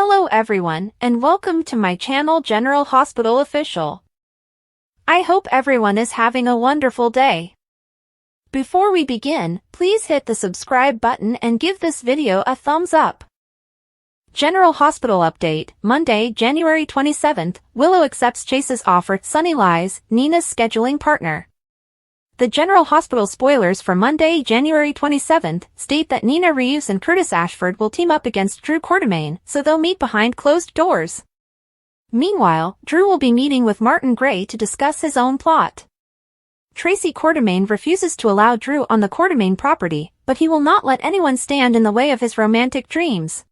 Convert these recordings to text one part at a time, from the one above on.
Hello everyone, and welcome to my channel General Hospital Official. I hope everyone is having a wonderful day. Before we begin, please hit the subscribe button and give this video a thumbs up. General Hospital Update, Monday, January 27th, Willow accepts Chase's offer. Sunny lies, Nina's scheduling partner. The General Hospital spoilers for Monday, January 27th, state that Nina Reeves and Curtis Ashford will team up against Drew Quartermaine, so they'll meet behind closed doors. Meanwhile, Drew will be meeting with Martin Gray to discuss his own plot. Tracy Quartermaine refuses to allow Drew on the Quartermaine property, but he will not let anyone stand in the way of his romantic dreams.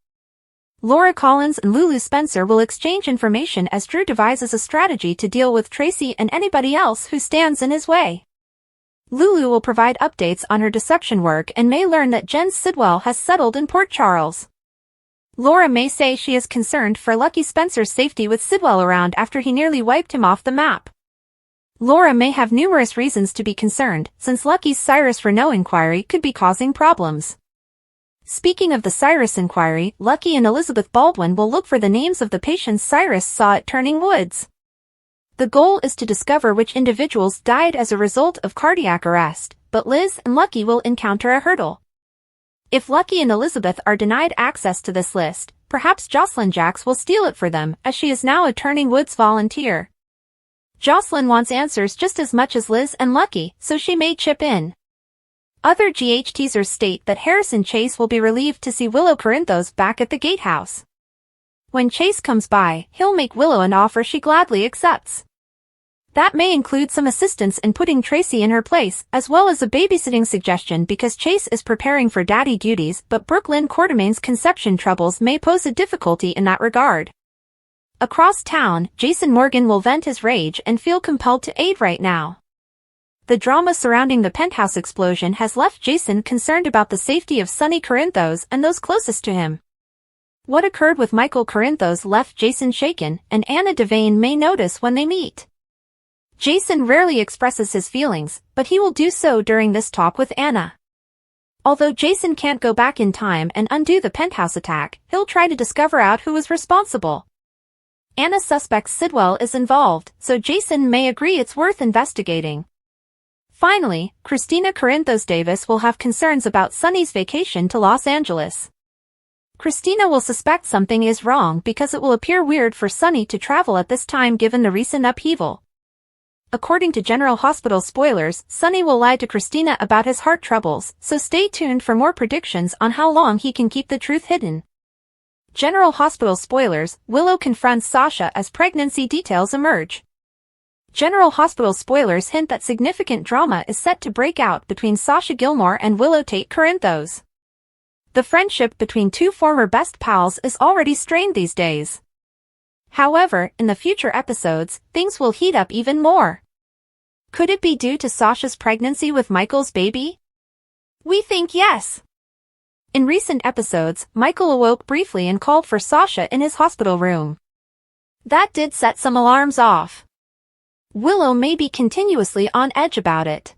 Laura Collins and Lulu Spencer will exchange information as Drew devises a strategy to deal with Tracy and anybody else who stands in his way. Lulu will provide updates on her deception work and may learn that Jen Sidwell has settled in Port Charles. Laura may say she is concerned for Lucky Spencer's safety with Sidwell around after he nearly wiped him off the map. Laura may have numerous reasons to be concerned, since Lucky's Cyrus Renault inquiry could be causing problems. Speaking of the Cyrus inquiry, Lucky and Elizabeth Baldwin will look for the names of the patients Cyrus saw at Turning Woods. The goal is to discover which individuals died as a result of cardiac arrest, but Liz and Lucky will encounter a hurdle. If Lucky and Elizabeth are denied access to this list, perhaps Jocelyn Jacks will steal it for them, as she is now a Turning Woods volunteer. Jocelyn wants answers just as much as Liz and Lucky, so she may chip in. Other GH teasers state that Harrison Chase will be relieved to see Willow Corinthos back at the gatehouse. When Chase comes by, he'll make Willow an offer she gladly accepts. That may include some assistance in putting Tracy in her place, as well as a babysitting suggestion because Chase is preparing for daddy duties, but Brooklyn Quartermaine's conception troubles may pose a difficulty in that regard. Across town, Jason Morgan will vent his rage and feel compelled to aid right now. The drama surrounding the penthouse explosion has left Jason concerned about the safety of Sonny Corinthos and those closest to him. What occurred with Michael Corinthos left Jason shaken, and Anna Devane may notice when they meet. Jason rarely expresses his feelings, but he will do so during this talk with Anna. Although Jason can't go back in time and undo the penthouse attack, he'll try to discover out who was responsible. Anna suspects Sidwell is involved, so Jason may agree it's worth investigating. Finally, Christina Corinthos Davis will have concerns about Sonny's vacation to Los Angeles. Christina will suspect something is wrong because it will appear weird for Sonny to travel at this time given the recent upheaval. According to General Hospital spoilers, Sonny will lie to Christina about his heart troubles, so stay tuned for more predictions on how long he can keep the truth hidden. General Hospital spoilers, Willow confronts Sasha as pregnancy details emerge. General Hospital spoilers hint that significant drama is set to break out between Sasha Gilmore and Willow Tate Corinthos. The friendship between two former best pals is already strained these days. However, in the future episodes, things will heat up even more. Could it be due to Sasha's pregnancy with Michael's baby? We think yes. In recent episodes, Michael awoke briefly and called for Sasha in his hospital room. That did set some alarms off. Willow may be continuously on edge about it.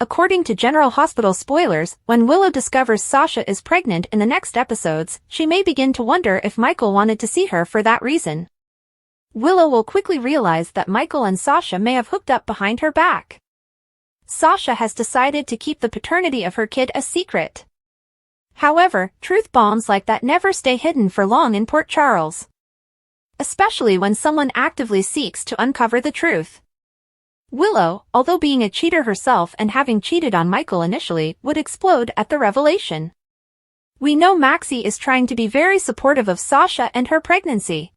According to General Hospital spoilers, when Willow discovers Sasha is pregnant in the next episodes, she may begin to wonder if Michael wanted to see her for that reason. Willow will quickly realize that Michael and Sasha may have hooked up behind her back. Sasha has decided to keep the paternity of her kid a secret. However, truth bombs like that never stay hidden for long in Port Charles. Especially when someone actively seeks to uncover the truth. Willow, although being a cheater herself and having cheated on Michael initially, would explode at the revelation. We know Maxie is trying to be very supportive of Sasha and her pregnancy.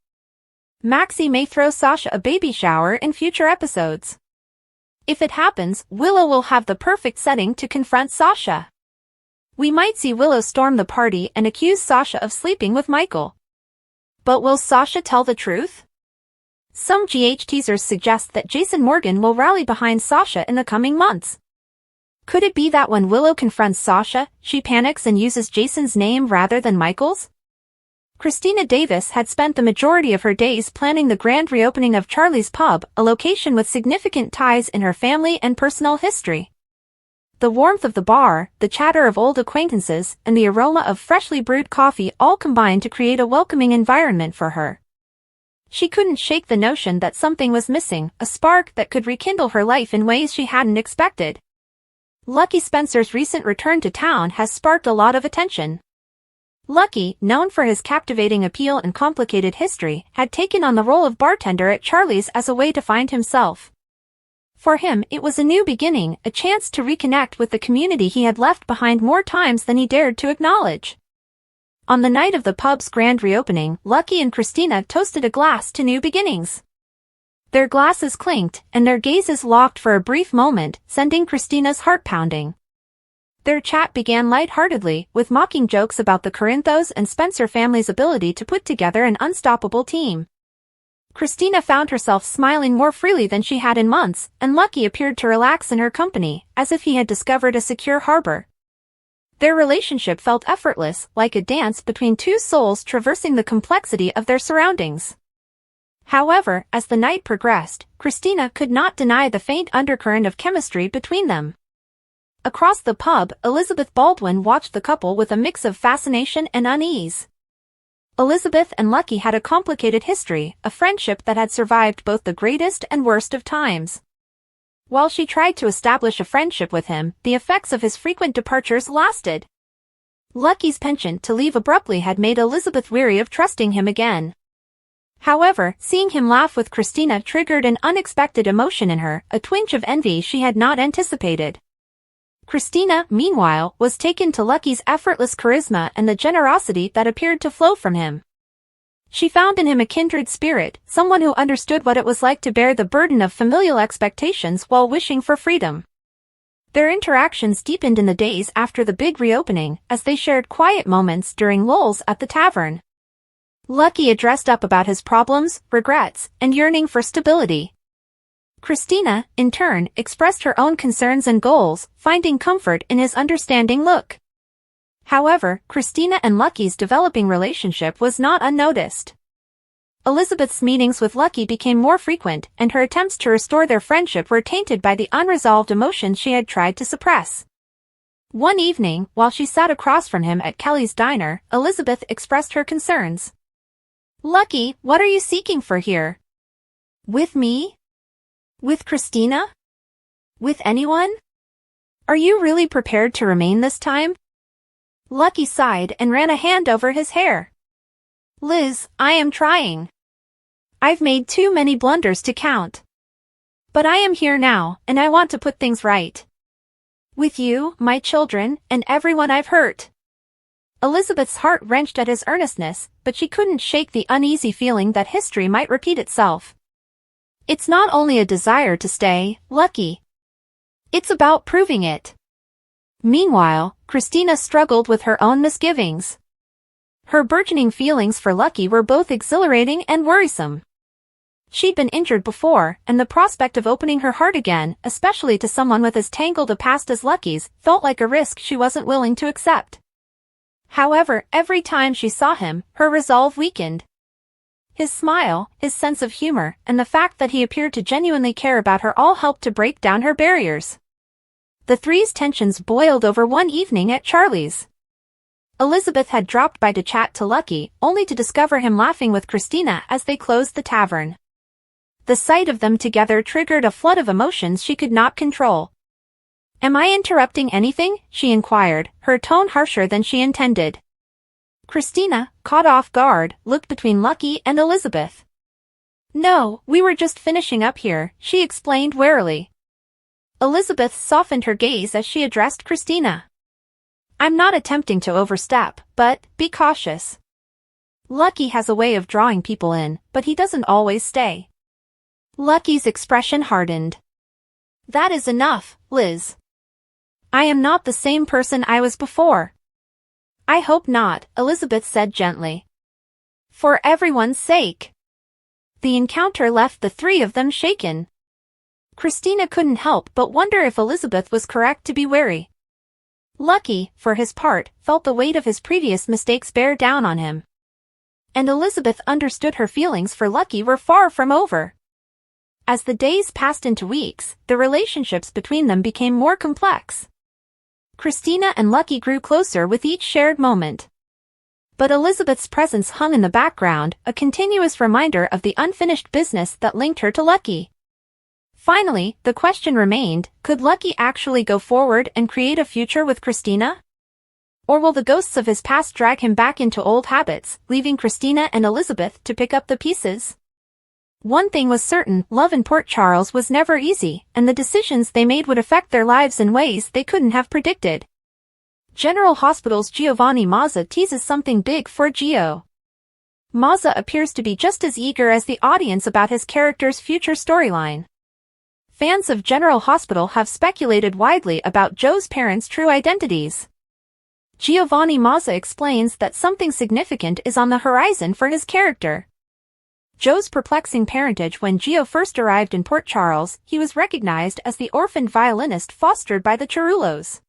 Maxie may throw Sasha a baby shower in future episodes. If it happens, Willow will have the perfect setting to confront Sasha. We might see Willow storm the party and accuse Sasha of sleeping with Michael. But will Sasha tell the truth? Some GH teasers suggest that Jason Morgan will rally behind Sasha in the coming months. Could it be that when Willow confronts Sasha, she panics and uses Jason's name rather than Michael's? Christina Davis had spent the majority of her days planning the grand reopening of Charlie's Pub, a location with significant ties in her family and personal history. The warmth of the bar, the chatter of old acquaintances, and the aroma of freshly brewed coffee all combined to create a welcoming environment for her. She couldn't shake the notion that something was missing, a spark that could rekindle her life in ways she hadn't expected. Lucky Spencer's recent return to town has sparked a lot of attention. Lucky, known for his captivating appeal and complicated history, had taken on the role of bartender at Charlie's as a way to find himself. For him, it was a new beginning, a chance to reconnect with the community he had left behind more times than he dared to acknowledge. On the night of the pub's grand reopening, Lucky and Christina toasted a glass to new beginnings. Their glasses clinked, and their gazes locked for a brief moment, sending Christina's heart pounding. Their chat began lightheartedly, with mocking jokes about the Corinthos and Spencer family's ability to put together an unstoppable team. Christina found herself smiling more freely than she had in months, and Lucky appeared to relax in her company, as if he had discovered a secure harbor. Their relationship felt effortless, like a dance between two souls traversing the complexity of their surroundings. However, as the night progressed, Christina could not deny the faint undercurrent of chemistry between them. Across the pub, Elizabeth Baldwin watched the couple with a mix of fascination and unease. Elizabeth and Lucky had a complicated history, a friendship that had survived both the greatest and worst of times. While she tried to establish a friendship with him, the effects of his frequent departures lasted. Lucky's penchant to leave abruptly had made Elizabeth weary of trusting him again. However, seeing him laugh with Christina triggered an unexpected emotion in her, a twinge of envy she had not anticipated. Christina, meanwhile, was taken to Lucky's effortless charisma and the generosity that appeared to flow from him. She found in him a kindred spirit, someone who understood what it was like to bear the burden of familial expectations while wishing for freedom. Their interactions deepened in the days after the big reopening, as they shared quiet moments during lulls at the tavern. Lucky addressed up about his problems, regrets, and yearning for stability. Christina, in turn, expressed her own concerns and goals, finding comfort in his understanding look. However, Christina and Lucky's developing relationship was not unnoticed. Elizabeth's meetings with Lucky became more frequent, and her attempts to restore their friendship were tainted by the unresolved emotions she had tried to suppress. One evening, while she sat across from him at Kelly's diner, Elizabeth expressed her concerns. "Lucky, what are you seeking for here? With me? With Christina? With anyone? Are you really prepared to remain this time?" Lucky sighed and ran a hand over his hair. "Liz, I am trying. I've made too many blunders to count. But I am here now, and I want to put things right. With you, my children, and everyone I've hurt." Elizabeth's heart wrenched at his earnestness, but she couldn't shake the uneasy feeling that history might repeat itself. "It's not only a desire to stay, Lucky. It's about proving it." Meanwhile, Christina struggled with her own misgivings. Her burgeoning feelings for Lucky were both exhilarating and worrisome. She'd been injured before, and the prospect of opening her heart again, especially to someone with as tangled a past as Lucky's, felt like a risk she wasn't willing to accept. However, every time she saw him, her resolve weakened. His smile, his sense of humor, and the fact that he appeared to genuinely care about her all helped to break down her barriers. The three's tensions boiled over one evening at Charlie's. Elizabeth had dropped by to chat to Lucky, only to discover him laughing with Christina as they closed the tavern. The sight of them together triggered a flood of emotions she could not control. "Am I interrupting anything?" she inquired, her tone harsher than she intended. Christina, caught off guard, looked between Lucky and Elizabeth. "No, we were just finishing up here," she explained warily. Elizabeth softened her gaze as she addressed Christina. "I'm not attempting to overstep, but be cautious. Lucky has a way of drawing people in, but he doesn't always stay." Lucky's expression hardened. "That is enough, Liz. I am not the same person I was before." "I hope not," Elizabeth said gently. "For everyone's sake." The encounter left the three of them shaken. Christina couldn't help but wonder if Elizabeth was correct to be wary. Lucky, for his part, felt the weight of his previous mistakes bear down on him. And Elizabeth understood her feelings for Lucky were far from over. As the days passed into weeks, the relationships between them became more complex. Christina and Lucky grew closer with each shared moment. But Elizabeth's presence hung in the background, a continuous reminder of the unfinished business that linked her to Lucky. Finally, the question remained, could Lucky actually go forward and create a future with Christina? Or will the ghosts of his past drag him back into old habits, leaving Christina and Elizabeth to pick up the pieces? One thing was certain, love in Port Charles was never easy, and the decisions they made would affect their lives in ways they couldn't have predicted. General Hospital's Giovanni Mazza teases something big for Gio. Mazza appears to be just as eager as the audience about his character's future storyline. Fans of General Hospital have speculated widely about Joe's parents' true identities. Giovanni Mazza explains that something significant is on the horizon for his character. Joe's perplexing parentage. When Gio first arrived in Port Charles, he was recognized as the orphaned violinist fostered by the Cerullos.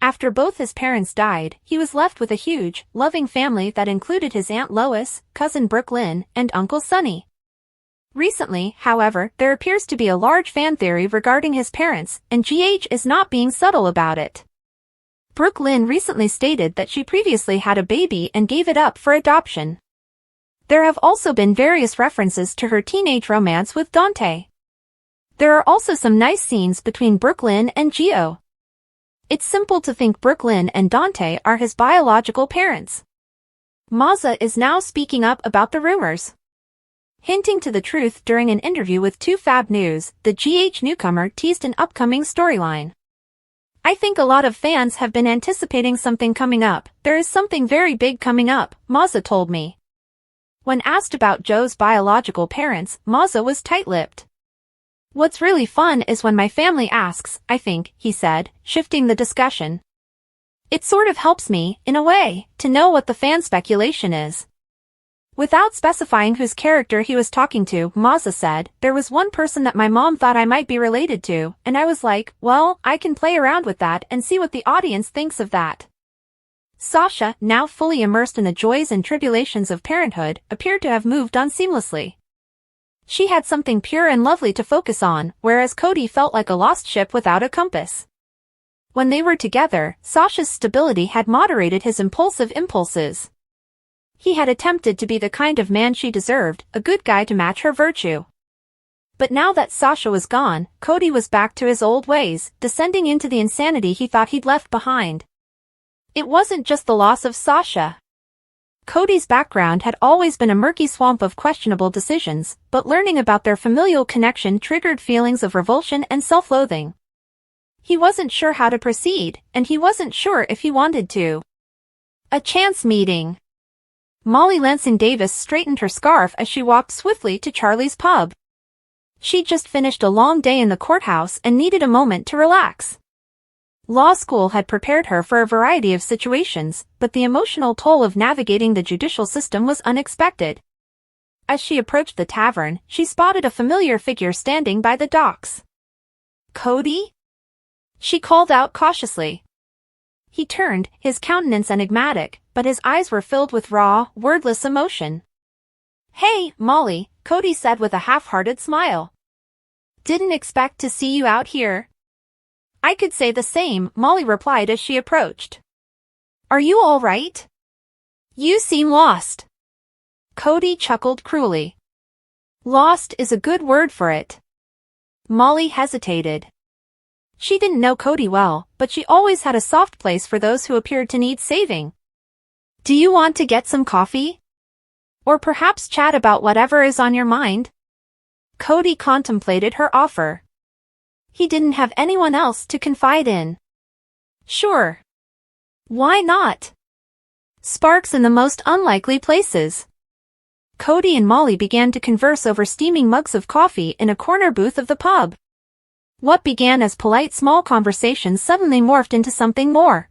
After both his parents died, he was left with a huge, loving family that included his Aunt Lois, cousin Brooklyn, and Uncle Sonny. Recently, however, there appears to be a large fan theory regarding his parents, and GH is not being subtle about it. Brooklyn recently stated that she previously had a baby and gave it up for adoption. There have also been various references to her teenage romance with Dante. There are also some nice scenes between Brooklyn and Gio. It's simple to think Brooklyn and Dante are his biological parents. Mazza is now speaking up about the rumors. Hinting to the truth during an interview with 2Fab News, the GH newcomer teased an upcoming storyline. I think a lot of fans have been anticipating something coming up. There is something very big coming up, Mazza told me. When asked about Joe's biological parents, Mazza was tight-lipped. What's really fun is when my family asks, I think, he said, shifting the discussion. It sort of helps me, in a way, to know what the fan speculation is. Without specifying whose character he was talking to, Mazza said, there was one person that my mom thought I might be related to, and I was like, well, I can play around with that and see what the audience thinks of that. Sasha, now fully immersed in the joys and tribulations of parenthood, appeared to have moved on seamlessly. She had something pure and lovely to focus on, whereas Cody felt like a lost ship without a compass. When they were together, Sasha's stability had moderated his impulsive impulses. He had attempted to be the kind of man she deserved, a good guy to match her virtue. But now that Sasha was gone, Cody was back to his old ways, descending into the insanity he thought he'd left behind. It wasn't just the loss of Sasha. Cody's background had always been a murky swamp of questionable decisions, but learning about their familial connection triggered feelings of revulsion and self-loathing. He wasn't sure how to proceed, and he wasn't sure if he wanted to. A chance meeting. Molly Lansing Davis straightened her scarf as she walked swiftly to Charlie's pub. She'd just finished a long day in the courthouse and needed a moment to relax. Law school had prepared her for a variety of situations, but the emotional toll of navigating the judicial system was unexpected. As she approached the tavern, she spotted a familiar figure standing by the docks. Cody? She called out cautiously. He turned, his countenance enigmatic, but his eyes were filled with raw, wordless emotion. Hey, Molly, Cody said with a half-hearted smile. Didn't expect to see you out here. I could say the same, Molly replied as she approached. Are you all right? You seem lost. Cody chuckled cruelly. Lost is a good word for it. Molly hesitated. She didn't know Cody well, but she always had a soft place for those who appeared to need saving. Do you want to get some coffee? Or perhaps chat about whatever is on your mind? Cody contemplated her offer. He didn't have anyone else to confide in. Sure. Why not? Sparks in the most unlikely places. Cody and Molly began to converse over steaming mugs of coffee in a corner booth of the pub. What began as polite small conversations suddenly morphed into something more.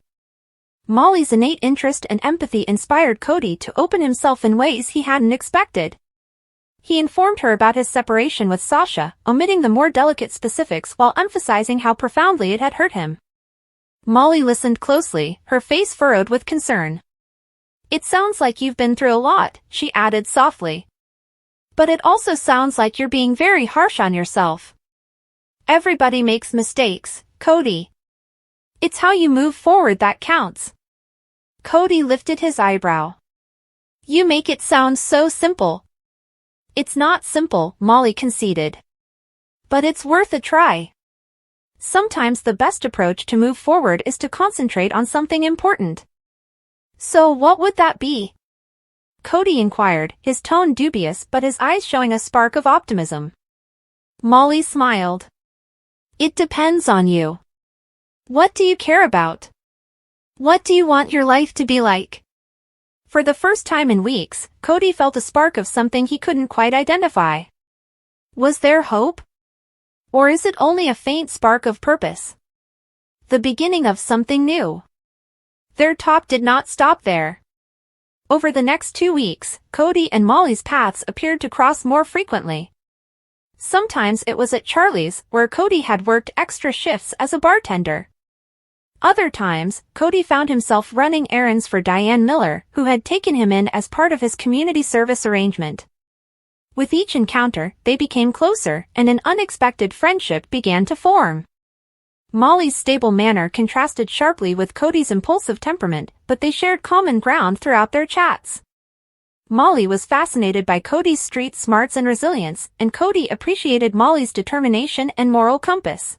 Molly's innate interest and empathy inspired Cody to open himself in ways he hadn't expected. He informed her about his separation with Sasha, omitting the more delicate specifics while emphasizing how profoundly it had hurt him. Molly listened closely, her face furrowed with concern. It sounds like you've been through a lot, she added softly. But it also sounds like you're being very harsh on yourself. Everybody makes mistakes, Cody. It's how you move forward that counts. Cody lifted his eyebrow. You make it sound so simple. It's not simple, Molly conceded. But it's worth a try. Sometimes the best approach to move forward is to concentrate on something important. So what would that be? Cody inquired, his tone dubious but his eyes showing a spark of optimism. Molly smiled. It depends on you. What do you care about? What do you want your life to be like? For the first time in weeks, Cody felt a spark of something he couldn't quite identify. Was there hope? Or is it only a faint spark of purpose? The beginning of something new. Their talk did not stop there. Over the next 2 weeks, Cody and Molly's paths appeared to cross more frequently. Sometimes it was at Charlie's, where Cody had worked extra shifts as a bartender. Other times, Cody found himself running errands for Diane Miller, who had taken him in as part of his community service arrangement. With each encounter, they became closer, and an unexpected friendship began to form. Molly's stable manner contrasted sharply with Cody's impulsive temperament, but they shared common ground throughout their chats. Molly was fascinated by Cody's street smarts and resilience, and Cody appreciated Molly's determination and moral compass.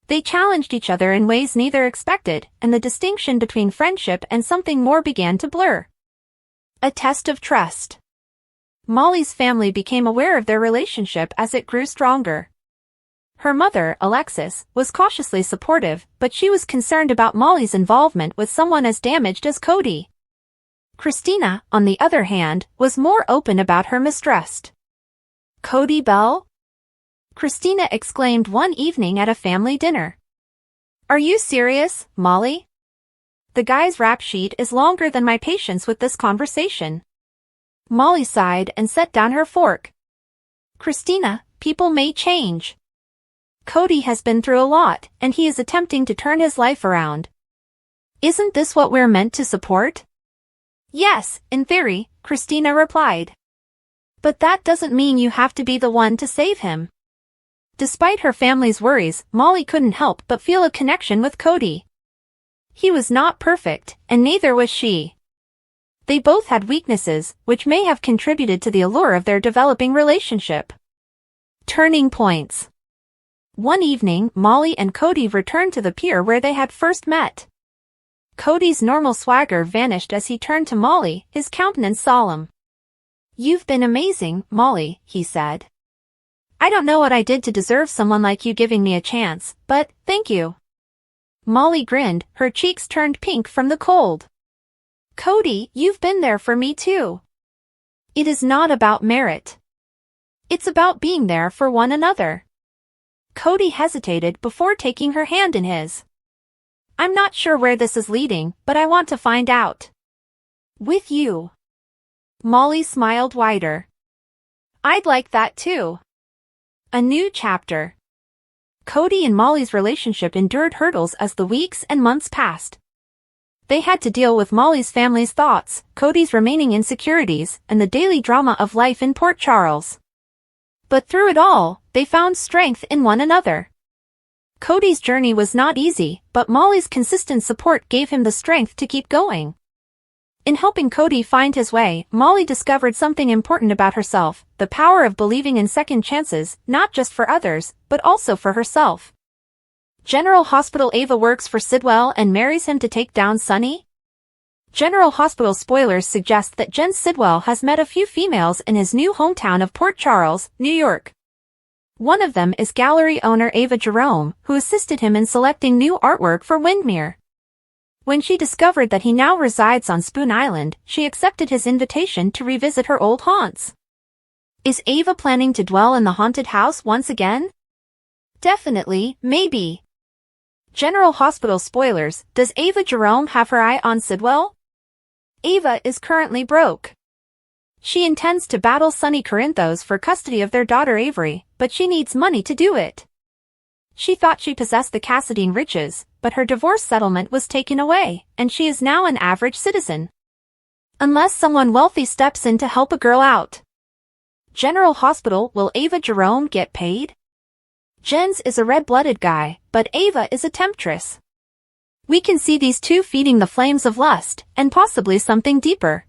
They challenged each other in ways neither expected, and the distinction between friendship and something more began to blur. A test of trust. Molly's family became aware of their relationship as it grew stronger. Her mother, Alexis, was cautiously supportive, but she was concerned about Molly's involvement with someone as damaged as Cody. Christina, on the other hand, was more open about her mistrust. Cody Bell? Christina exclaimed one evening at a family dinner. Are you serious, Molly? The guy's rap sheet is longer than my patience with this conversation. Molly sighed and set down her fork. Christina, people may change. Cody has been through a lot, and he is attempting to turn his life around. Isn't this what we're meant to support? Yes, in theory, Christina replied. But that doesn't mean you have to be the one to save him. Despite her family's worries, Molly couldn't help but feel a connection with Cody. He was not perfect, and neither was she. They both had weaknesses, which may have contributed to the allure of their developing relationship. Turning points. One evening, Molly and Cody returned to the pier where they had first met. Cody's normal swagger vanished as he turned to Molly, his countenance solemn. You've been amazing, Molly, he said. I don't know what I did to deserve someone like you giving me a chance, but thank you. Molly grinned, her cheeks turned pink from the cold. Cody, you've been there for me too. It is not about merit. It's about being there for one another. Cody hesitated before taking her hand in his. I'm not sure where this is leading, but I want to find out. With you. Molly smiled wider. I'd like that too. A new chapter. Cody and Molly's relationship endured hurdles as the weeks and months passed. They had to deal with Molly's family's thoughts, Cody's remaining insecurities, and the daily drama of life in Port Charles. But through it all, they found strength in one another. Cody's journey was not easy, but Molly's consistent support gave him the strength to keep going. In helping Cody find his way, Molly discovered something important about herself, the power of believing in second chances, not just for others, but also for herself. General Hospital Ava works for Sidwell and marries him to take down Sonny? General Hospital spoilers suggest that Jen Sidwell has met a few females in his new hometown of Port Charles, New York. One of them is gallery owner Ava Jerome, who assisted him in selecting new artwork for Windmere. When she discovered that he now resides on Spoon Island, she accepted his invitation to revisit her old haunts. Is Ava planning to dwell in the haunted house once again? Definitely, maybe. General Hospital spoilers, does Ava Jerome have her eye on Sidwell? Ava is currently broke. She intends to battle Sonny Corinthos for custody of their daughter Avery, but she needs money to do it. She thought she possessed the Cassadine riches, but her divorce settlement was taken away, and she is now an average citizen. Unless someone wealthy steps in to help a girl out. General Hospital, will Ava Jerome get paid? Jens is a red-blooded guy, but Ava is a temptress. We can see these two feeding the flames of lust, and possibly something deeper.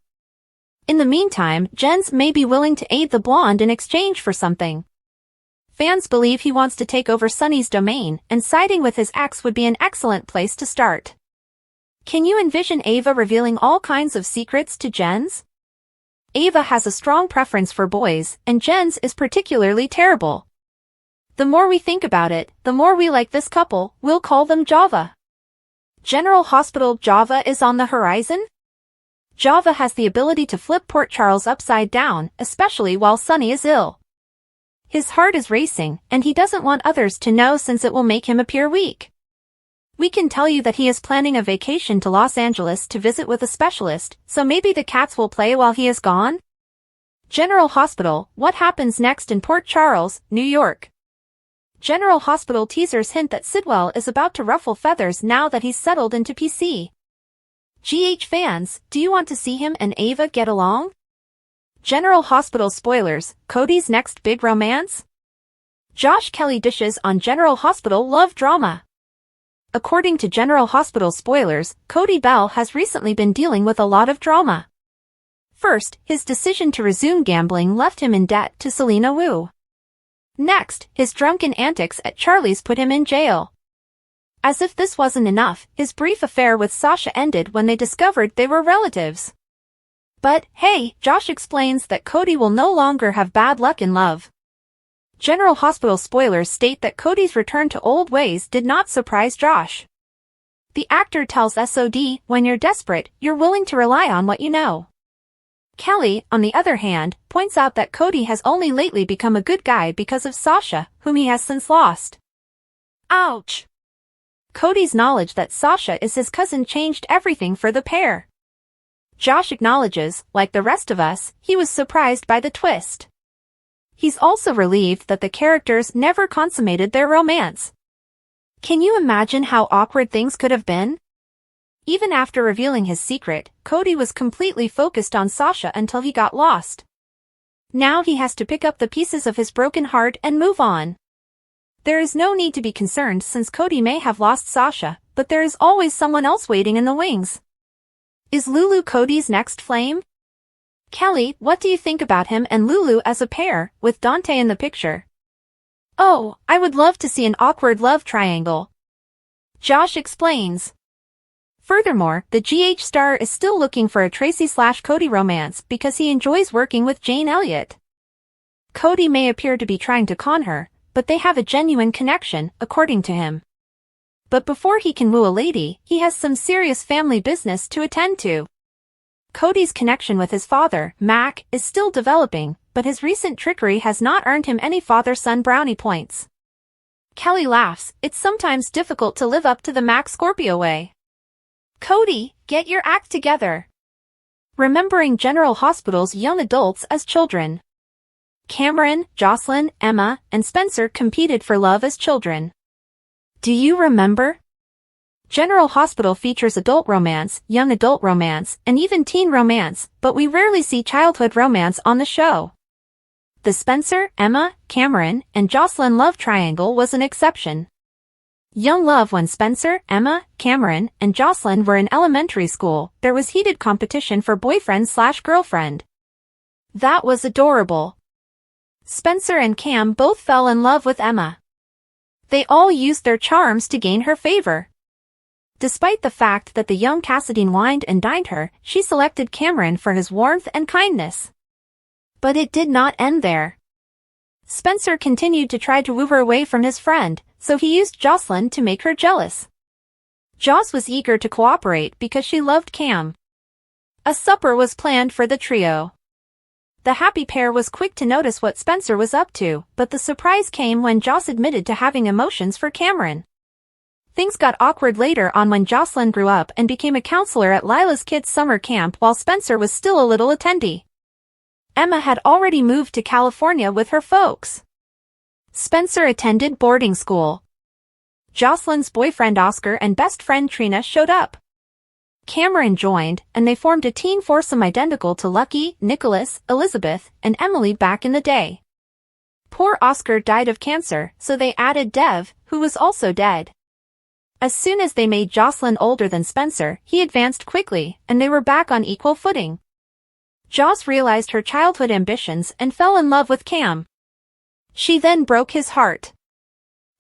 In the meantime, Jens may be willing to aid the blonde in exchange for something. Fans believe he wants to take over Sunny's domain, and siding with his ex would be an excellent place to start. Can you envision Ava revealing all kinds of secrets to Jens? Ava has a strong preference for boys, and Jens is particularly terrible. The more we think about it, the more we like this couple. We'll call them Java. General Hospital. Java is on the horizon? Java has the ability to flip Port Charles upside down, especially while Sunny is ill. His heart is racing, and he doesn't want others to know since it will make him appear weak. We can tell you that he is planning a vacation to Los Angeles to visit with a specialist, so maybe the cats will play while he is gone? General Hospital. What happens next in Port Charles, New York? General Hospital teasers hint that Sidwell is about to ruffle feathers now that he's settled into PC. GH fans, do you want to see him and Ava get along? General Hospital spoilers, Cody's next big romance? Josh Kelly dishes on General Hospital love drama. According to General Hospital spoilers, Cody Bell has recently been dealing with a lot of drama. First, his decision to resume gambling left him in debt to Selena Wu. Next, his drunken antics at Charlie's put him in jail. As if this wasn't enough, his brief affair with Sasha ended when they discovered they were relatives. But, hey, Josh explains that Cody will no longer have bad luck in love. General Hospital spoilers state that Cody's return to old ways did not surprise Josh. The actor tells SOD, when you're desperate, you're willing to rely on what you know. Kelly, on the other hand, points out that Cody has only lately become a good guy because of Sasha, whom he has since lost. Ouch! Cody's knowledge that Sasha is his cousin changed everything for the pair. Josh acknowledges, like the rest of us, he was surprised by the twist. He's also relieved that the characters never consummated their romance. Can you imagine how awkward things could have been? Even after revealing his secret, Cody was completely focused on Sasha until he got lost. Now he has to pick up the pieces of his broken heart and move on. There is no need to be concerned since Cody may have lost Sasha, but there is always someone else waiting in the wings. Is Lulu Cody's next flame? Kelly, what do you think about him and Lulu as a pair, with Dante in the picture? Oh, I would love to see an awkward love triangle. Josh explains. Furthermore, the GH star is still looking for a Tracy/Cody romance because he enjoys working with Jane Elliott. Cody may appear to be trying to con her, but they have a genuine connection, according to him. But before he can woo a lady, he has some serious family business to attend to. Cody's connection with his father, Mac, is still developing, but his recent trickery has not earned him any father-son brownie points. Kelly laughs, it's sometimes difficult to live up to the Mac Scorpio way. Cody, get your act together. Remembering General Hospital's young adults as children. Cameron, Jocelyn, Emma, and Spencer competed for love as children. Do you remember? General Hospital features adult romance, young adult romance, and even teen romance, but we rarely see childhood romance on the show. The Spencer, Emma, Cameron, and Jocelyn love triangle was an exception. Young love. When Spencer, Emma, Cameron, and Jocelyn were in elementary school, there was heated competition for boyfriend/girlfriend. That was adorable. Spencer and Cam both fell in love with Emma. They all used their charms to gain her favor. Despite the fact that the young Cassadine wined and dined her, she selected Cameron for his warmth and kindness. But it did not end there. Spencer continued to try to woo her away from his friend, so he used Jocelyn to make her jealous. Joss was eager to cooperate because she loved Cam. A supper was planned for the trio. The happy pair was quick to notice what Spencer was up to, but the surprise came when Joss admitted to having emotions for Cameron. Things got awkward later on when Jocelyn grew up and became a counselor at Lila's kids' summer camp while Spencer was still a little attendee. Emma had already moved to California with her folks. Spencer attended boarding school. Jocelyn's boyfriend Oscar and best friend Trina showed up. Cameron joined, and they formed a teen foursome identical to Lucky, Nicholas, Elizabeth, and Emily back in the day. Poor Oscar died of cancer, so they added Dev, who was also dead. As soon as they made Jocelyn older than Spencer, he advanced quickly, and they were back on equal footing. Joss realized her childhood ambitions and fell in love with Cam. She then broke his heart.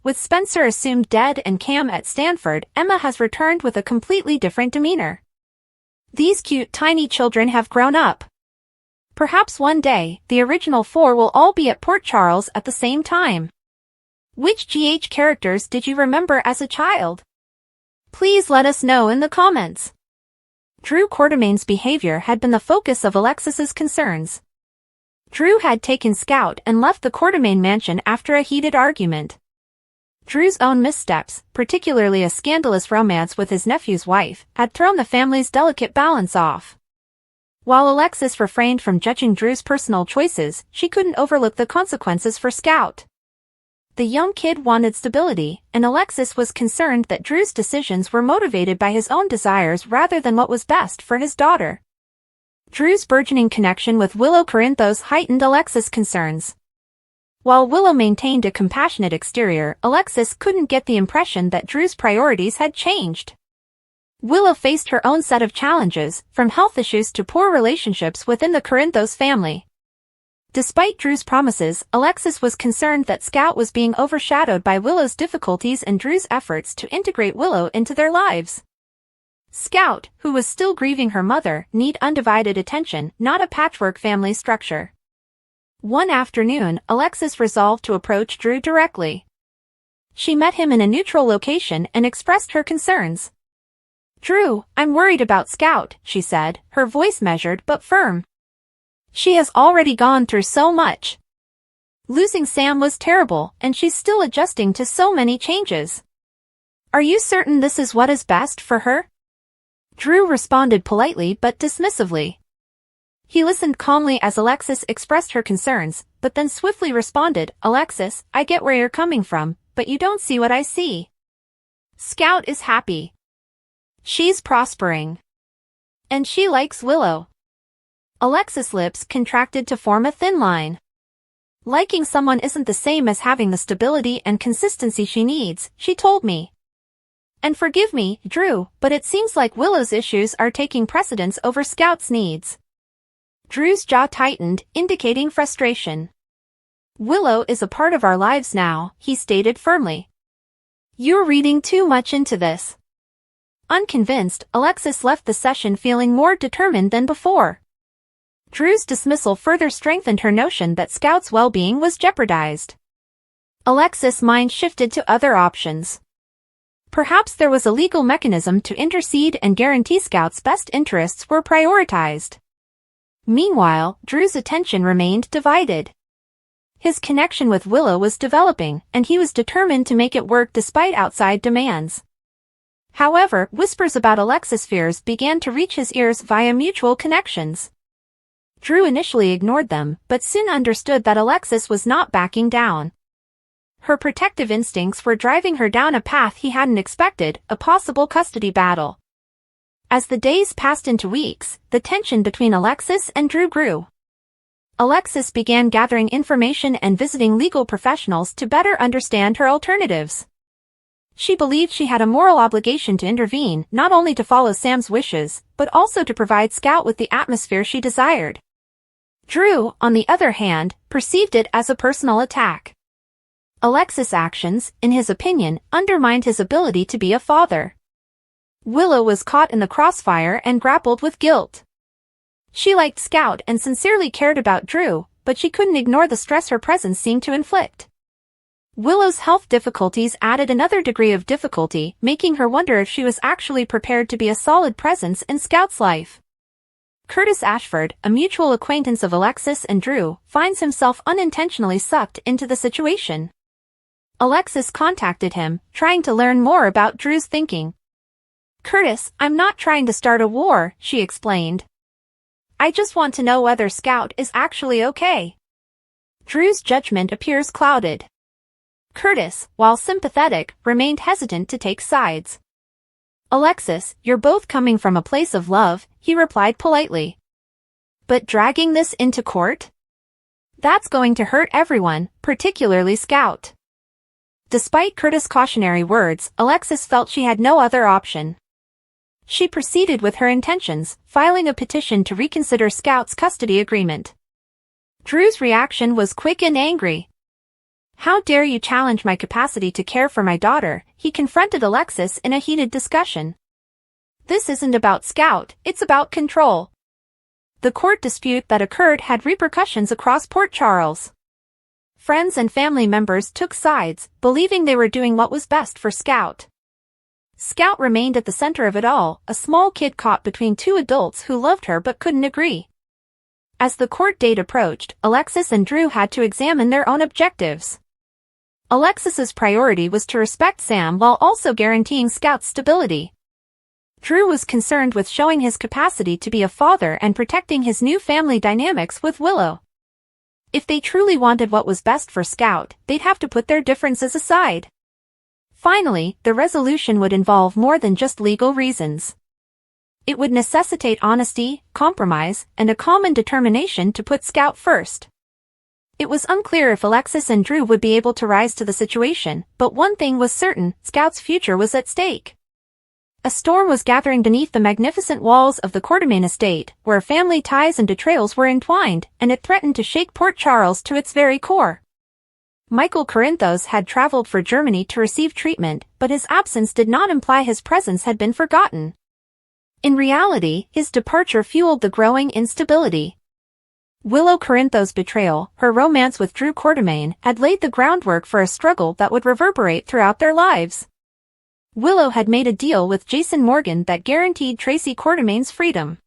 With Spencer assumed dead and Cam at Stanford, Emma has returned with a completely different demeanor. These cute tiny children have grown up. Perhaps one day, the original four will all be at Port Charles at the same time. Which GH characters did you remember as a child? Please let us know in the comments. Drew Quartermain's behavior had been the focus of Alexis's concerns. Drew had taken Scout and left the Quartermain mansion after a heated argument. Drew's own missteps, particularly a scandalous romance with his nephew's wife, had thrown the family's delicate balance off. While Alexis refrained from judging Drew's personal choices, she couldn't overlook the consequences for Scout. The young kid wanted stability, and Alexis was concerned that Drew's decisions were motivated by his own desires rather than what was best for his daughter. Drew's burgeoning connection with Willow Corinthos heightened Alexis' concerns. While Willow maintained a compassionate exterior, Alexis couldn't get the impression that Drew's priorities had changed. Willow faced her own set of challenges, from health issues to poor relationships within the Corinthos family. Despite Drew's promises, Alexis was concerned that Scout was being overshadowed by Willow's difficulties and Drew's efforts to integrate Willow into their lives. Scout, who was still grieving her mother, needed undivided attention, not a patchwork family structure. One afternoon, Alexis resolved to approach Drew directly. She met him in a neutral location and expressed her concerns. "Drew, I'm worried about Scout," she said, her voice measured but firm. "She has already gone through so much. Losing Sam was terrible, and she's still adjusting to so many changes. Are you certain this is what is best for her?" Drew responded politely but dismissively. He listened calmly as Alexis expressed her concerns, but then swiftly responded, "Alexis, I get where you're coming from, but you don't see what I see. Scout is happy. She's prospering. And she likes Willow." Alexis' lips contracted to form a thin line. "Liking someone isn't the same as having the stability and consistency she needs," she told me. "And forgive me, Drew, but it seems like Willow's issues are taking precedence over Scout's needs." Drew's jaw tightened, indicating frustration. "Willow is a part of our lives now," he stated firmly. "You're reading too much into this." Unconvinced, Alexis left the session feeling more determined than before. Drew's dismissal further strengthened her notion that Scout's well-being was jeopardized. Alexis' mind shifted to other options. Perhaps there was a legal mechanism to intercede and guarantee Scout's best interests were prioritized. Meanwhile, Drew's attention remained divided. His connection with Willow was developing, and he was determined to make it work despite outside demands. However, whispers about Alexis' fears began to reach his ears via mutual connections. Drew initially ignored them, but soon understood that Alexis was not backing down. Her protective instincts were driving her down a path he hadn't expected, a possible custody battle. As the days passed into weeks, the tension between Alexis and Drew grew. Alexis began gathering information and visiting legal professionals to better understand her alternatives. She believed she had a moral obligation to intervene, not only to follow Sam's wishes, but also to provide Scout with the atmosphere she desired. Drew, on the other hand, perceived it as a personal attack. Alexis' actions, in his opinion, undermined his ability to be a father. Willow was caught in the crossfire and grappled with guilt. She liked Scout and sincerely cared about Drew, but she couldn't ignore the stress her presence seemed to inflict. Willow's health difficulties added another degree of difficulty, making her wonder if she was actually prepared to be a solid presence in Scout's life. Curtis Ashford, a mutual acquaintance of Alexis and Drew, finds himself unintentionally sucked into the situation. Alexis contacted him, trying to learn more about Drew's thinking. "Curtis, I'm not trying to start a war," she explained. "I just want to know whether Scout is actually okay." Drew's judgment appears clouded. Curtis, while sympathetic, remained hesitant to take sides. "Alexis, you're both coming from a place of love," he replied politely. "But dragging this into court? That's going to hurt everyone, particularly Scout." Despite Curtis' cautionary words, Alexis felt she had no other option. She proceeded with her intentions, filing a petition to reconsider Scout's custody agreement. Drew's reaction was quick and angry. "How dare you challenge my capacity to care for my daughter?" he confronted Alexis in a heated discussion. "This isn't about Scout, it's about control." The court dispute that occurred had repercussions across Port Charles. Friends and family members took sides, believing they were doing what was best for Scout. Scout remained at the center of it all, a small kid caught between two adults who loved her but couldn't agree. As the court date approached, Alexis and Drew had to examine their own objectives. Alexis's priority was to respect Sam while also guaranteeing Scout's stability. Drew was concerned with showing his capacity to be a father and protecting his new family dynamics with Willow. If they truly wanted what was best for Scout, they'd have to put their differences aside. Finally, the resolution would involve more than just legal reasons. It would necessitate honesty, compromise, and a common determination to put Scout first. It was unclear if Alexis and Drew would be able to rise to the situation, but one thing was certain: Scout's future was at stake. A storm was gathering beneath the magnificent walls of the Quartermain estate, where family ties and betrayals were entwined, and it threatened to shake Port Charles to its very core. Michael Corinthos had traveled for Germany to receive treatment, but his absence did not imply his presence had been forgotten. In reality, his departure fueled the growing instability. Willow Corinthos' betrayal, her romance with Drew Quartermain, had laid the groundwork for a struggle that would reverberate throughout their lives. Willow had made a deal with Jason Morgan that guaranteed Tracy Quartermain's freedom.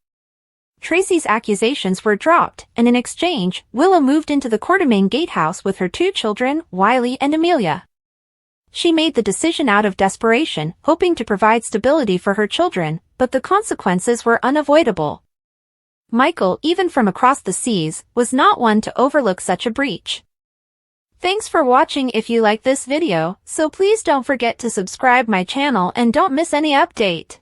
Tracy's accusations were dropped, and in exchange, Willow moved into the Quartermain gatehouse with her two children, Wiley and Amelia. She made the decision out of desperation, hoping to provide stability for her children, but the consequences were unavoidable. Michael, even from across the seas, was not one to overlook such a breach. Thanks for watching. If you like this video, so please don't forget to subscribe my channel and don't miss any update.